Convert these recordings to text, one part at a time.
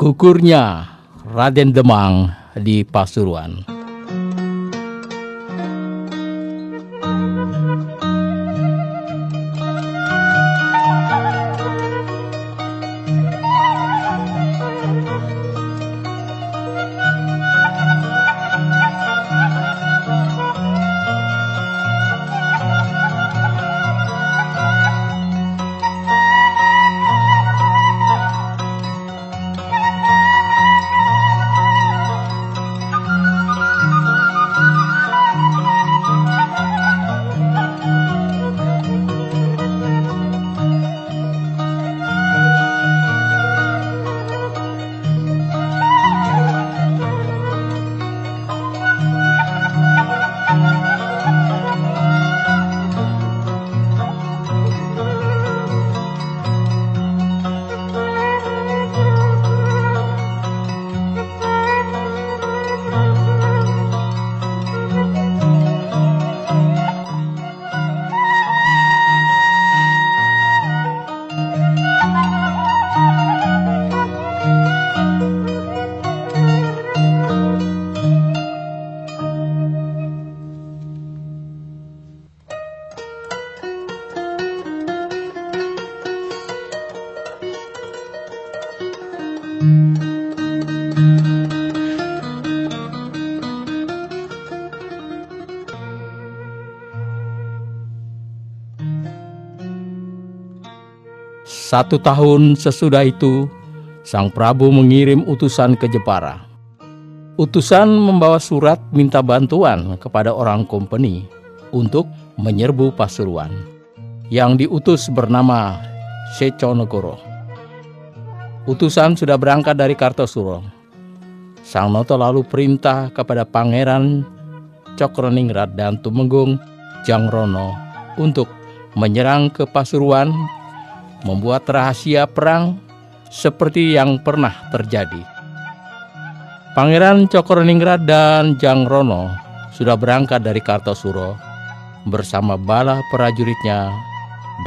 Gugurnya Raden Demang di Pasuruan. Satu tahun sesudah itu, Sang Prabu mengirim utusan ke Jepara. Utusan membawa surat minta bantuan kepada orang kompeni untuk menyerbu Pasuruan, yang diutus bernama Seconegoro. Utusan sudah berangkat dari Kartosuro. Sang Noto lalu perintah kepada Pangeran Cokroningrat dan Tumenggung Jangrono untuk menyerang ke Pasuruan, membuat rahasia perang seperti yang pernah terjadi. Pangeran Cokroningrat dan Jangrono sudah berangkat dari Kartosuro bersama bala prajuritnya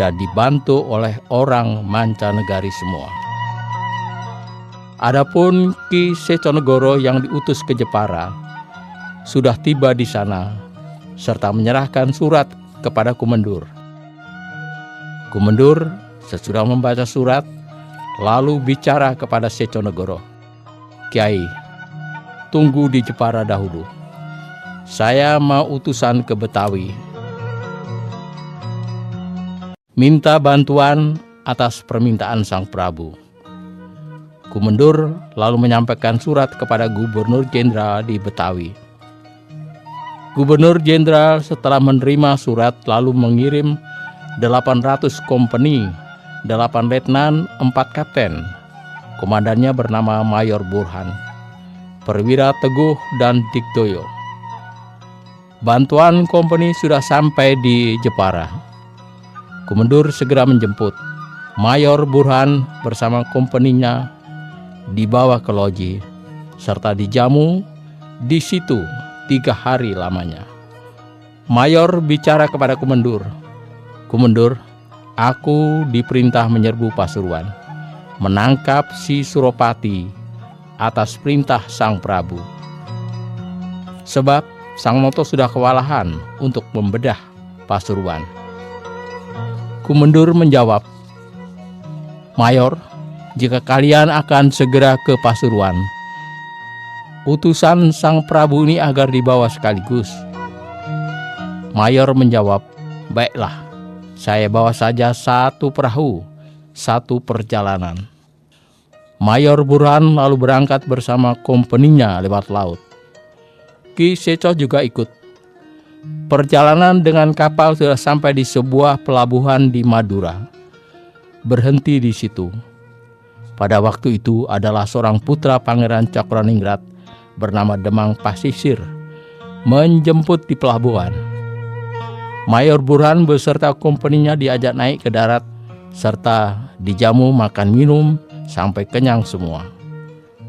dan dibantu oleh orang mancanegari semua. Adapun Ki Seconegoro yang diutus ke Jepara sudah tiba di sana serta menyerahkan surat kepada Kumendur. Kumendur sesudah membaca surat lalu bicara kepada Seconegoro, "Kiai, tunggu di Jepara dahulu. Saya mau utusan ke Betawi, minta bantuan atas permintaan Sang Prabu." Kumendur lalu menyampaikan surat kepada Gubernur Jenderal di Betawi. Gubernur Jenderal setelah menerima surat lalu mengirim 800 kompeni, 8 letnan, 4 kapten. Komandannya bernama Mayor Burhan, Perwira Teguh, dan Dikdoyo. Bantuan kompeni sudah sampai di Jepara. Kumendur segera menjemput. Mayor Burhan bersama kompeninya dibawa ke loji, serta dijamu di situ 3 hari lamanya. Mayor bicara kepada Kumendur, "Kumendur, aku diperintah menyerbu Pasuruan, menangkap si Suropati atas perintah Sang Prabu. Sebab Sang Noto sudah kewalahan untuk membedah Pasuruan." Kumendur menjawab, "Mayor, jika kalian akan segera ke Pasuruan, utusan Sang Prabu ini agar dibawa sekaligus." Mayor menjawab, "Baiklah, saya bawa saja 1 perahu, 1 perjalanan." Mayor Burhan lalu berangkat bersama kompeninya lewat laut. Ki Seco juga ikut. Perjalanan dengan kapal sudah sampai di sebuah pelabuhan di Madura. Berhenti di situ. Pada waktu itu adalah seorang putra Pangeran Cokroningrat bernama Demang Pasisir menjemput di pelabuhan. Mayor Burhan beserta kompeninya diajak naik ke darat serta dijamu makan minum sampai kenyang semua.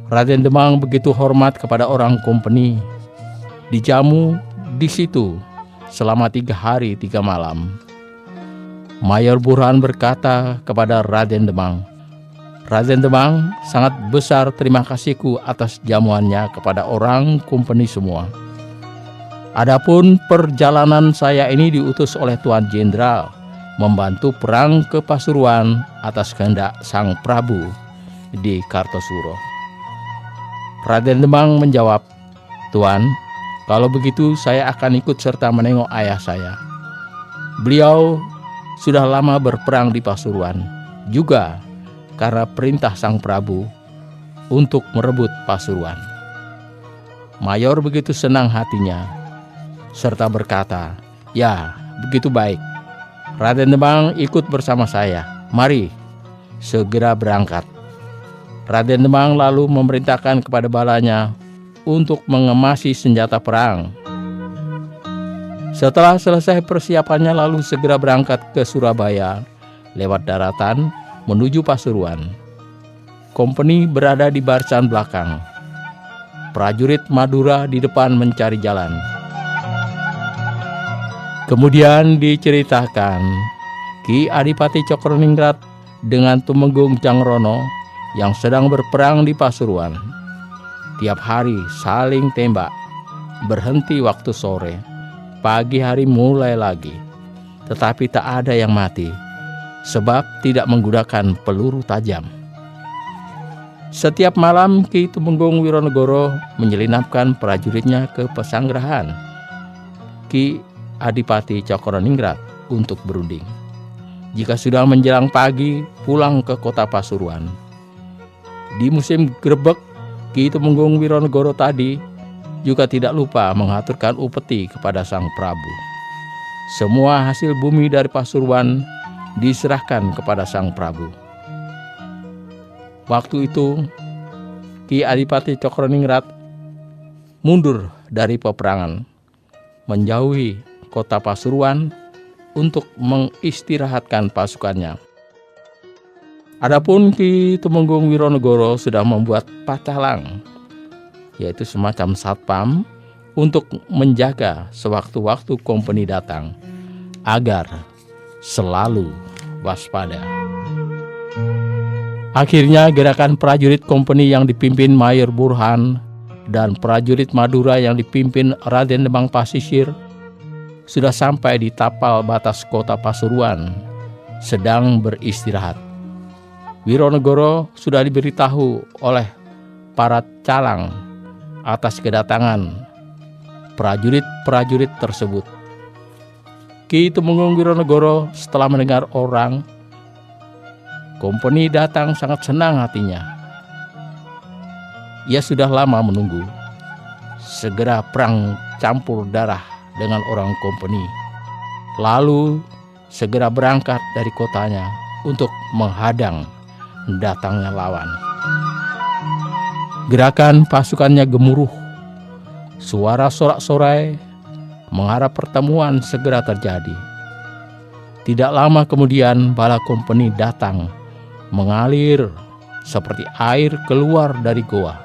Raden Demang begitu hormat kepada orang kompeni. Dijamu di situ selama 3 hari 3 malam. Mayor Burhan berkata kepada Raden Demang, Raden Demang, sangat besar terima kasihku atas jamuannya kepada orang kompeni semua. Adapun perjalanan saya ini diutus oleh Tuan Jenderal membantu perang ke Pasuruan atas kehendak Sang Prabu di Kartosuro. Raden Demang menjawab, "Tuan, kalau begitu saya akan ikut serta menengok ayah saya. Beliau sudah lama berperang di Pasuruan, juga karena perintah Sang Prabu untuk merebut Pasuruan." Mayor begitu senang hatinya, serta berkata, "Ya, begitu baik. Raden Demang ikut bersama saya. Mari, segera berangkat." Raden Demang lalu memerintahkan kepada balanya untuk mengemasi senjata perang. Setelah selesai persiapannya lalu segera berangkat ke Surabaya lewat daratan menuju Pasuruan. Kompeni berada di barisan belakang. Prajurit Madura di depan mencari jalan. Kemudian diceritakan Ki Adipati Cokroningrat dengan Tumenggung Jangrono yang sedang berperang di Pasuruan. Tiap hari saling tembak, berhenti waktu sore, pagi hari mulai lagi. Tetapi tak ada yang mati, sebab tidak menggunakan peluru tajam. Setiap malam Ki Tumenggung Wironegoro menyelinapkan prajuritnya ke pesanggrahan Ki Adipati Cokroningrat untuk berunding. Jika sudah menjelang pagi, pulang ke kota Pasuruan. Di musim grebek, Ki Tumenggung Wironegoro tadi juga tidak lupa mengaturkan upeti kepada Sang Prabu. Semua hasil bumi dari Pasuruan diserahkan kepada Sang Prabu. Waktu itu, Ki Adipati Cokroningrat mundur dari peperangan, menjauhi kota Pasuruan untuk mengistirahatkan pasukannya. Adapun Ki Tumenggung Wironegoro sudah membuat pacalang, yaitu semacam satpam, untuk menjaga sewaktu-waktu kompeni datang, agar selalu waspada. Akhirnya gerakan prajurit kompeni yang dipimpin Mayor Burhan dan prajurit Madura yang dipimpin Raden Demang Pasisir sudah sampai di tapal batas kota Pasuruan, sedang beristirahat. Wironegoro sudah diberitahu oleh para calang atas kedatangan prajurit-prajurit tersebut. Ki Tumenggung Wironegoro setelah mendengar orang kompeni datang sangat senang hatinya. Ia sudah lama menunggu. Segera perang campur darah dengan orang kompeni. Lalu segera berangkat dari kotanya untuk menghadang datangnya lawan. Gerakan pasukannya gemuruh. Suara sorak-sorai mengharap pertemuan segera terjadi. Tidak lama kemudian bala kompeni datang, mengalir seperti air keluar dari goa.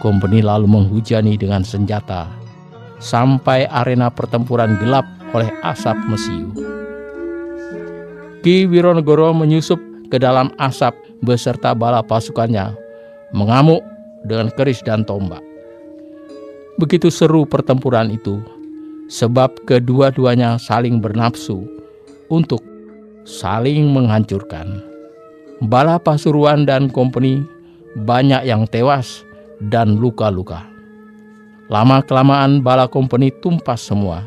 Kompeni lalu menghujani dengan senjata sampai arena pertempuran gelap oleh asap mesiu. Ki Wironegoro menyusup ke dalam asap beserta bala pasukannya, mengamuk dengan keris dan tombak. Begitu seru pertempuran itu, sebab kedua-duanya saling bernafsu untuk saling menghancurkan. Bala Pasuruan dan kompeni banyak yang tewas dan luka-luka. Lama-kelamaan bala kompeni tumpas semua.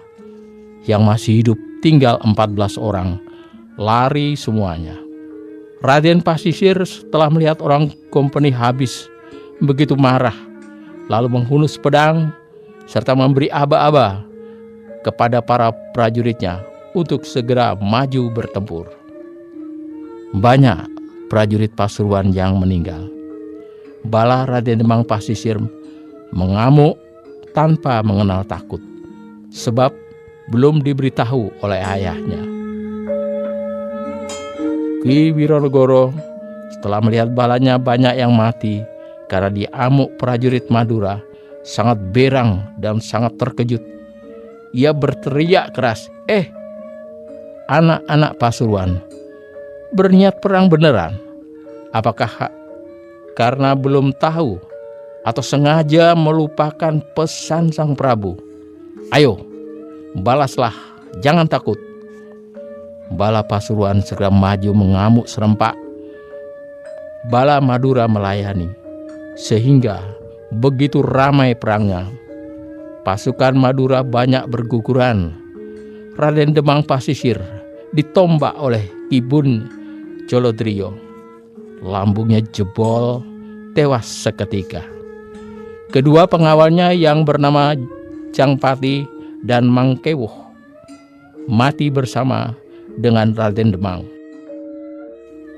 Yang masih hidup tinggal 14 orang, lari semuanya. Raden Pasisir setelah melihat orang kompeni habis, begitu marah, lalu menghunus pedang serta memberi aba-aba kepada para prajuritnya untuk segera maju bertempur. Banyak prajurit Pasuruan yang meninggal. Bala Raden Demang Pasisir mengamuk tanpa mengenal takut, sebab belum diberitahu oleh ayahnya. Ki Wironegoro setelah melihat balanya banyak yang mati karena diamuk prajurit Madura, sangat berang dan sangat terkejut. Ia berteriak keras, anak-anak Pasuruan, berniat perang beneran? Apakah karena belum tahu atau sengaja melupakan pesan Sang Prabu? Ayo, balaslah, jangan takut. Bala Pasuruan segera maju mengamuk serempak. Bala Madura melayani, sehingga begitu ramai perangnya. Pasukan Madura banyak berguguran. Raden Demang Pasisir ditombak oleh Ki Bun Colodrio. Lambungnya jebol, tewas seketika. Kedua pengawalnya yang bernama Jangpati dan Mangkewuh mati bersama dengan Raden Demang.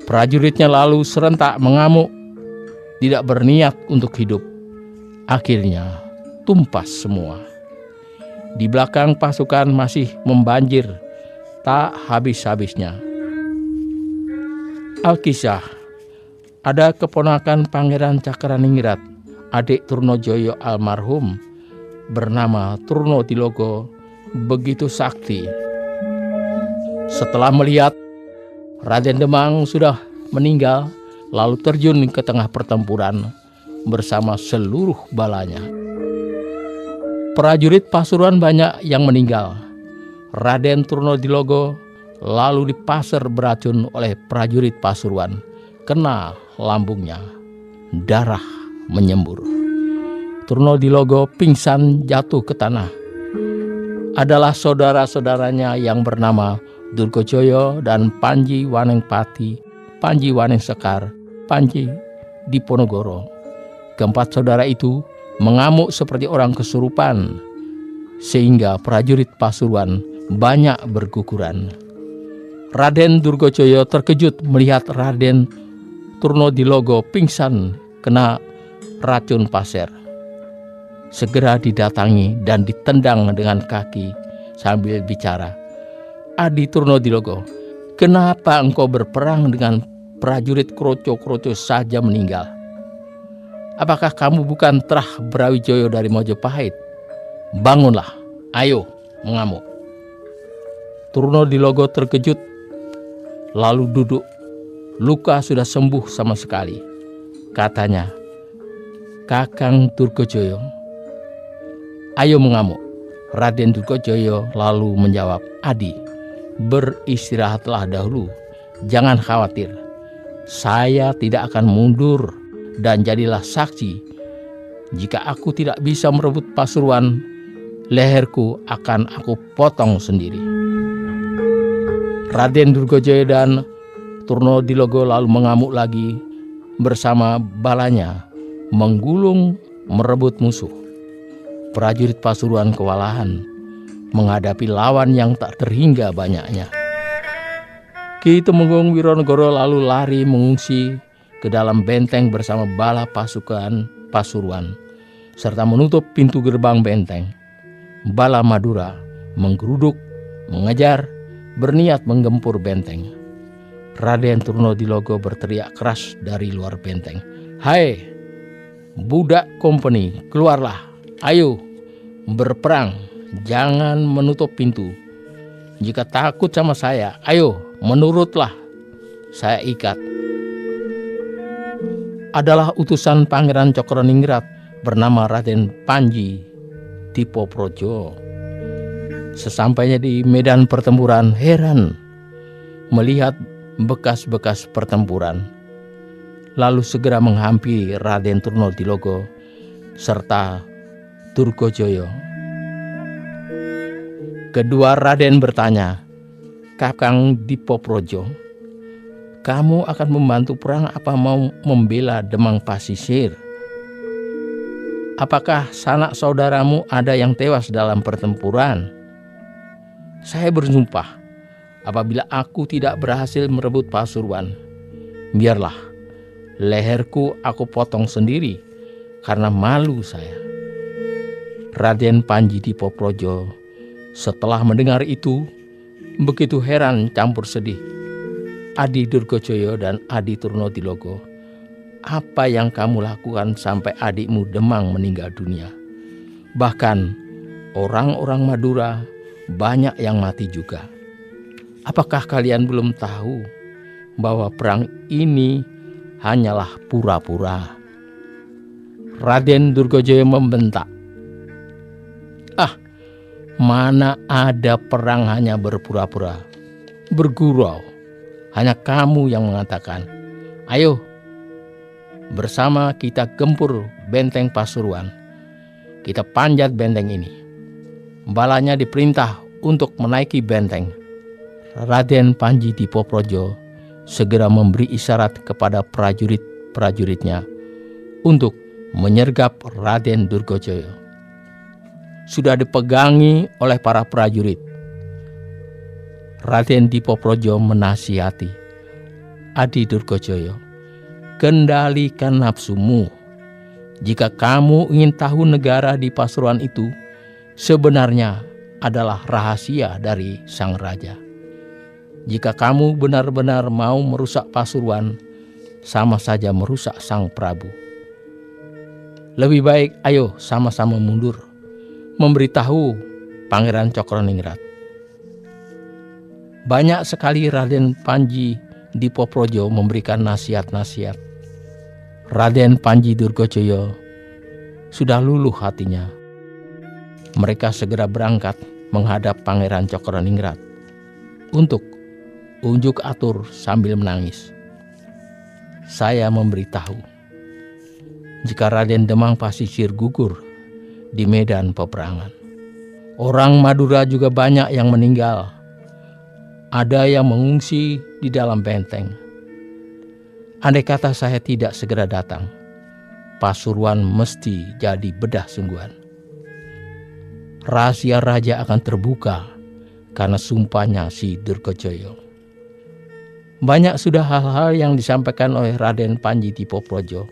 Prajuritnya lalu serentak mengamuk, tidak berniat untuk hidup. Akhirnya tumpas semua. Di belakang pasukan masih membanjir, tak habis-habisnya. Alkisah, ada keponakan Pangeran Cakraningrat, adik Trunojoyo almarhum, bernama Trunodilogo, begitu sakti. Setelah melihat Raden Demang sudah meninggal, lalu terjun ke tengah pertempuran bersama seluruh balanya. Prajurit Pasuruan banyak yang meninggal. Raden Trunodilogo lalu dipasar beracun oleh prajurit Pasuruan, kena lambungnya, darah menyembur. Trunodilogo pingsan jatuh ke tanah. Adalah saudara-saudaranya yang bernama Durgojoyo dan Panji Wanengpati, Panji Wanengsekar, Panji Diponegoro. Keempat saudara itu mengamuk seperti orang kesurupan, sehingga prajurit Pasuruan banyak berguguran. Raden Durgojoyo terkejut melihat Raden Trunodilogo pingsan kena racun pasir. Segera didatangi dan ditendang dengan kaki sambil bicara, "Adi Trunodilogo, kenapa engkau berperang dengan prajurit kroco-kroco saja meninggal? Apakah kamu bukan Trah Brawijoyo dari Mojopahit? Bangunlah, ayo," mengamuk. Trunodilogo terkejut, lalu duduk. Luka sudah sembuh sama sekali. Katanya, "Kakang Durgojoyo, ayo mengamuk." Raden Durgojoyo lalu menjawab, "Adi, beristirahatlah dahulu. Jangan khawatir. Saya tidak akan mundur dan jadilah saksi. Jika aku tidak bisa merebut Pasuruan, leherku akan aku potong sendiri." Raden Durgojoyo dan Trunodilogo lalu mengamuk lagi bersama balanya, menggulung merebut musuh. Prajurit Pasuruan kewalahan menghadapi lawan yang tak terhingga banyaknya. Ki Tumenggung Wironegoro lalu lari mengungsi ke dalam benteng bersama bala pasukan Pasuruan serta menutup pintu gerbang benteng. Bala Madura menggeruduk, mengejar, berniat menggempur benteng. Raden Trunodilogo berteriak keras dari luar benteng, "Hai, budak kompeni, keluarlah. Ayo, berperang. Jangan menutup pintu. Jika takut sama saya, ayo, menurutlah. Saya ikat." Adalah utusan Pangeran Cokroningrat bernama Raden Panji Dipoprojo. Sesampainya di medan pertempuran, heran melihat bekas-bekas pertempuran. Lalu segera menghampiri Raden Trunodilogo serta Durgojoyo. Kedua Raden bertanya, "Kakang Dipoprojo, kamu akan membantu perang apa mau membela Demang Pasisir? Apakah sanak saudaramu ada yang tewas dalam pertempuran? Saya bersumpah, apabila aku tidak berhasil merebut Pasuruan, biarlah leherku aku potong sendiri karena malu saya." Raden Panji Dipoprojo setelah mendengar itu begitu heran campur sedih. "Adi Durgojoyo dan Adi Trunodilogo, apa yang kamu lakukan sampai adikmu Demang meninggal dunia? Bahkan orang-orang Madura banyak yang mati juga. Apakah kalian belum tahu bahwa perang ini hanyalah pura-pura. Raden Durgojoyo membentak, "Ah, mana ada perang hanya berpura-pura, bergurau. Hanya kamu yang mengatakan, ayo bersama kita gempur benteng Pasuruan. Kita panjat benteng ini." Balanya diperintah untuk menaiki benteng. Raden Panji Dipoprojo segera memberi isyarat kepada prajurit-prajuritnya untuk menyergap Raden Durgojoyo. Sudah dipegangi oleh para prajurit. Raden Dipoprojo menasihati, "Adi Durgojoyo, kendalikan nafsumu. Jika kamu ingin tahu negara di Pasuruan itu sebenarnya adalah rahasia dari sang raja. Jika kamu benar-benar mau merusak Pasuruan, sama saja merusak sang Prabu. Lebih baik ayo sama-sama mundur, memberitahu Pangeran Cokroningrat." Banyak sekali Raden Panji Dipoprojo memberikan nasihat-nasihat. Raden Panji Durgojoyo sudah luluh hatinya. Mereka segera berangkat menghadap Pangeran Cokroningrat untuk unjuk atur sambil menangis. "Saya memberitahu, jika Raden Demang Pasisir gugur di medan peperangan, orang Madura juga banyak yang meninggal. Ada yang mengungsi di dalam benteng. Andai kata saya tidak segera datang, Pasuruan mesti jadi bedah sungguhan. Rahasia raja akan terbuka karena sumpahnya si Durgojoyo." Banyak sudah hal-hal yang disampaikan oleh Raden Panji Dipoprojo.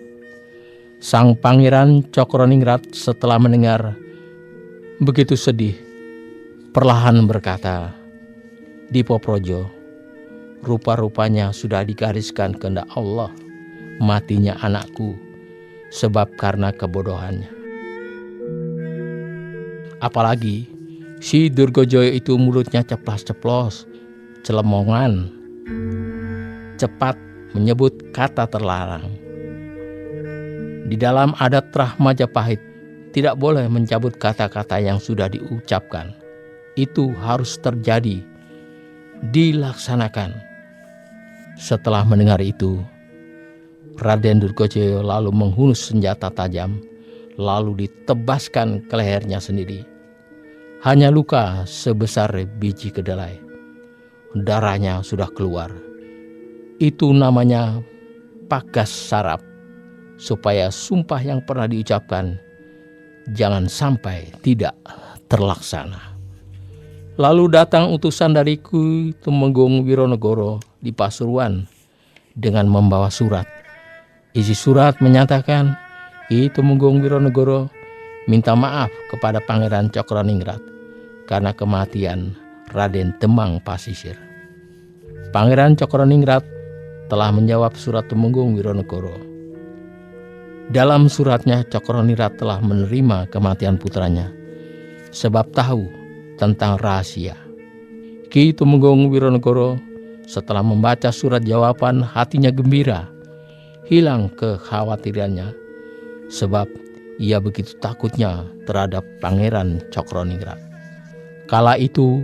Sang Pangeran Cokroningrat setelah mendengar begitu sedih, perlahan berkata, "Dipoprojo, rupa-rupanya sudah digariskan kehendak Allah matinya anakku sebab karena kebodohannya. Apalagi si Durgojoyo itu mulutnya ceplas-ceplos, celemongan, cepat menyebut kata terlarang. Di dalam adat Trah Majapahit tidak boleh mencabut kata-kata yang sudah diucapkan. Itu harus terjadi, dilaksanakan." Setelah mendengar itu, Raden Durgojoyo lalu menghunus senjata tajam, lalu ditebaskan ke lehernya sendiri. Hanya luka sebesar biji kedelai. Darahnya sudah keluar. Itu namanya pagas sarap, supaya sumpah yang pernah diucapkan jangan sampai tidak terlaksana. Lalu datang utusan dari Ki Tumenggung Wironegoro di Pasuruan dengan membawa surat. Isi surat menyatakan Ki Tumenggung Wironegoro minta maaf kepada Pangeran Cokroningrat karena kematian Raden Demang Pasisir. Pangeran Cokroningrat telah menjawab surat Tumenggung Wironegoro. Dalam suratnya Cokroningrat telah menerima kematian putranya sebab tahu tentang rahasia. Ki Tumenggung Wironegoro setelah membaca surat jawaban hatinya gembira, hilang kekhawatirannya sebab ia begitu takutnya terhadap Pangeran Cokroningrat. Kala itu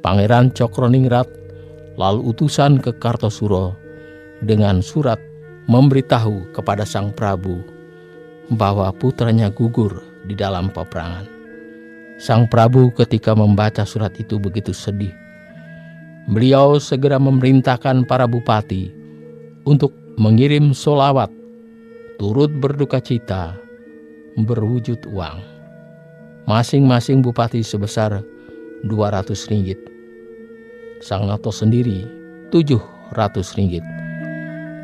Pangeran Cokroningrat lalu utusan ke Kartosuro dengan surat memberitahu kepada sang Prabu bahwa putranya gugur di dalam peperangan. Sang Prabu ketika membaca surat itu begitu sedih. Beliau segera memerintahkan para bupati untuk mengirim sholawat turut berduka cita berwujud uang. Masing-masing bupati sebesar 200 ringgit. Sang Noto sendiri 700 ringgit.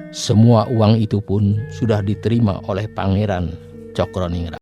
Semua uang itu pun sudah diterima oleh Pangeran Cokroningrat.